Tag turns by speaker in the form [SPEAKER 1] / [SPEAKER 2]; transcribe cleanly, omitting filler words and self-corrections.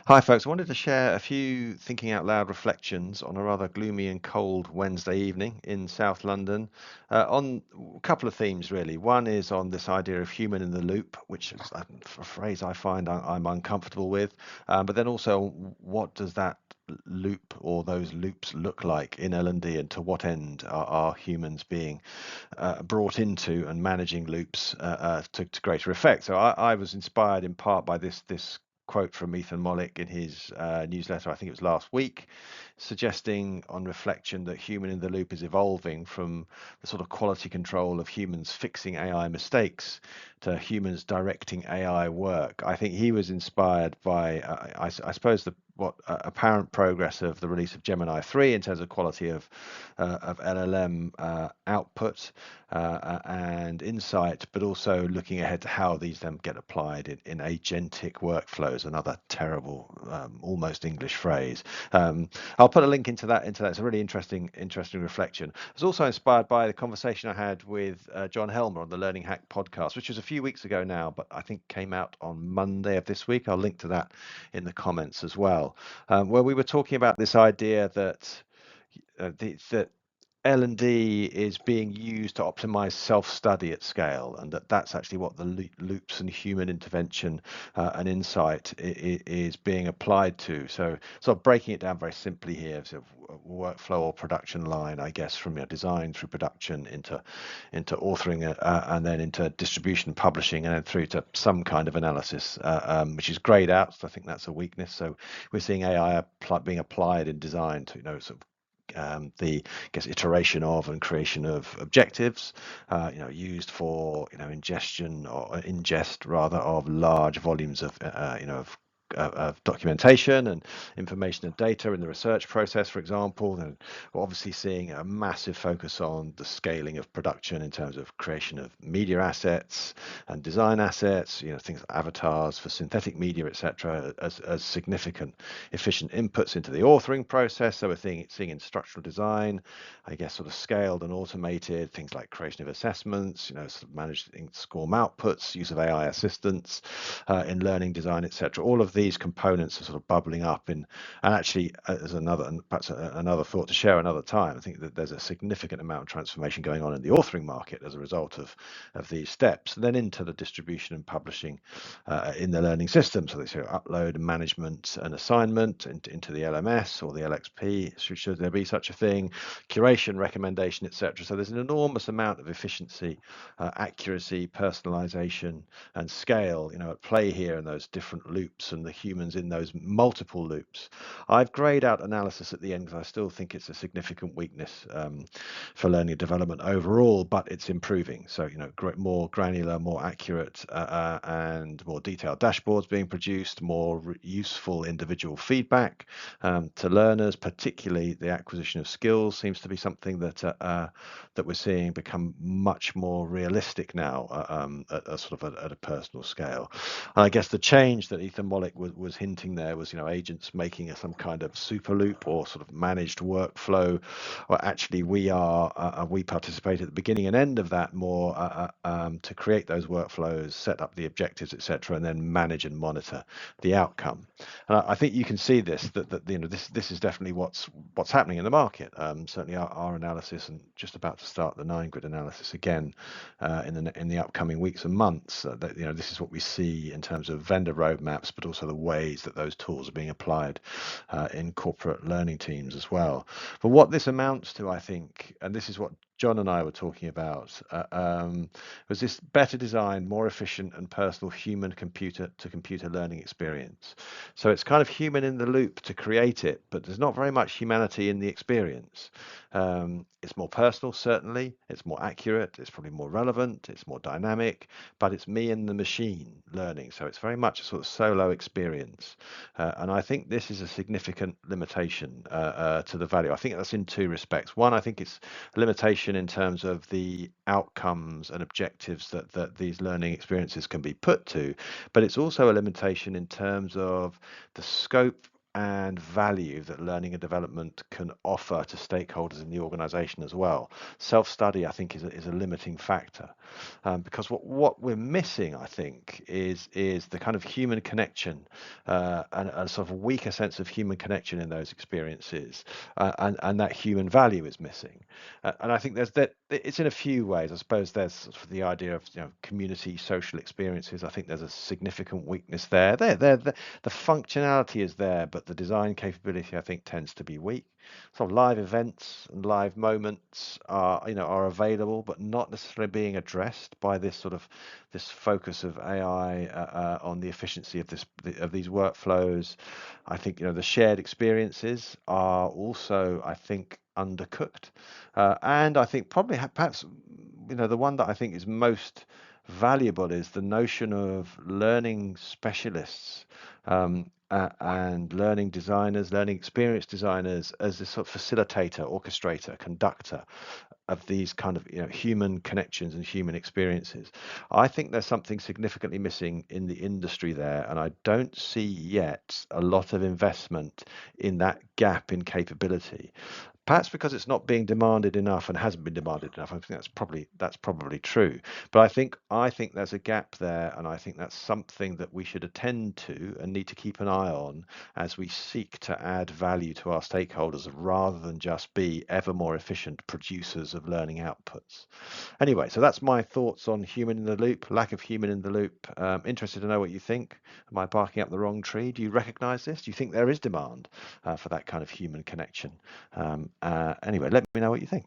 [SPEAKER 1] Hi, folks. I wanted to share a few thinking out loud reflections on a rather gloomy and cold Wednesday evening in South London on a couple of themes, really. One is on this idea of human in the loop, which is a phrase I find I'm uncomfortable with. But then also, what does that loop or those loops look like in L&D, and to what end are humans being brought into and managing loops to greater effect? So I was inspired in part by this quote from Ethan Mollick in his newsletter, I think it was last week, suggesting on reflection that human in the loop is evolving from the sort of quality control of humans fixing AI mistakes to humans directing AI work. I think he was inspired by, I suppose, the apparent progress of the release of Gemini 3 in terms of quality of LLM output and insight, but also looking ahead to how these then get applied in agentic workflows. Another terrible, almost English phrase. I'll put a link into that. It's a really interesting reflection. I was also inspired by the conversation I had with John Helmer on the Learning Hack podcast, which was a few weeks ago now, but I think came out on Monday of this week. I'll link to that in the comments as well, where we were talking about this idea that that L&D is being used to optimize self-study at scale, and that's actually what the loops and human intervention and insight is being applied to. So sort of breaking it down very simply here, sort of workflow or production line, I guess, from design through production into authoring and then into distribution, publishing, and then through to some kind of analysis, which is grayed out. So I think that's a weakness. So we're seeing AI being applied in design to sort of the iteration of and creation of objectives, used for ingestion or ingest rather of large volumes of documentation and information and data in the research process, for example. And we're obviously seeing a massive focus on the scaling of production in terms of creation of media assets and design assets, things like avatars for synthetic media, etc., as significant efficient inputs into the authoring process. So we're seeing in structural design, I guess, sort of scaled and automated things like creation of assessments, sort of managing SCORM outputs, use of AI assistants in learning design, etc. All of these components are sort of bubbling up and actually, as perhaps another thought to share another time, I think that there's a significant amount of transformation going on in the authoring market as a result of these steps. And then into the distribution and publishing in the learning system. So they say upload, management, and assignment into the LMS or the LXP, should there be such a thing, curation, recommendation, etc. So there's an enormous amount of efficiency, accuracy, personalization, and scale, at play here in those different loops and the humans in those multiple loops. I've grayed out analysis at the end because I still think it's a significant weakness for learning and development overall, but it's improving. So, more granular, more accurate, and more detailed dashboards being produced, more useful individual feedback to learners, particularly the acquisition of skills seems to be something that we're seeing become much more realistic now at a personal scale. And I guess the change that Ethan Mollick was hinting there was, agents making some kind of super loop or sort of managed workflow. Or actually, we participate at the beginning and end of that more to create those workflows, set up the objectives, etc., and then manage and monitor the outcome. And I think you can see this that this is definitely what's happening in the market. Certainly, our analysis, and just about to start the 9-grid analysis again in the upcoming weeks and months. This is what we see in terms of vendor roadmaps, but also the ways that those tools are being applied in corporate learning teams as well. But what this amounts to, I think, and this is what John and I were talking about, was this better design, more efficient and personal human computer to computer learning experience. So it's kind of human in the loop to create it, but there's not very much humanity in the experience. It's more personal, certainly. It's more accurate. It's probably more relevant. It's more dynamic, but it's me and the machine learning. So it's very much a sort of solo experience. And I think this is a significant limitation to the value. I think that's in two respects. One, I think it's a limitation in terms of the outcomes and objectives that these learning experiences can be put to, but it's also a limitation in terms of the scope and value that learning and development can offer to stakeholders in the organization as well. Self-study, I think, is a limiting factor, because what we're missing, I think, is the kind of human connection, and a sort of weaker sense of human connection in those experiences, and that human value is missing. And I think there's that it's in a few ways. I suppose there's sort of the idea of, community social experiences. I think there's a significant weakness there. The functionality is there, but the design capability, I think, tends to be weak. So live events and live moments are available, but not necessarily being addressed by this focus of AI on the efficiency of these workflows. I think the shared experiences are also, I think, undercooked, and I think probably perhaps the one that I think is most valuable is the notion of learning specialists, and learning designers, learning experience designers as a sort of facilitator, orchestrator, conductor of these kind of human connections and human experiences. I think there's something significantly missing in the industry there, and I don't see yet a lot of investment in that gap in capability. Perhaps because it's not being demanded enough and hasn't been demanded enough. I think that's probably true. But I think there's a gap there, and I think that's something that we should attend to and need to keep an eye on as we seek to add value to our stakeholders rather than just be ever more efficient producers of learning outputs. Anyway, so that's my thoughts on human in the loop, lack of human in the loop. Interested to know what you think. Am I barking up the wrong tree? Do you recognize this? Do you think there is demand for that kind of human connection? Anyway, let me know what you think.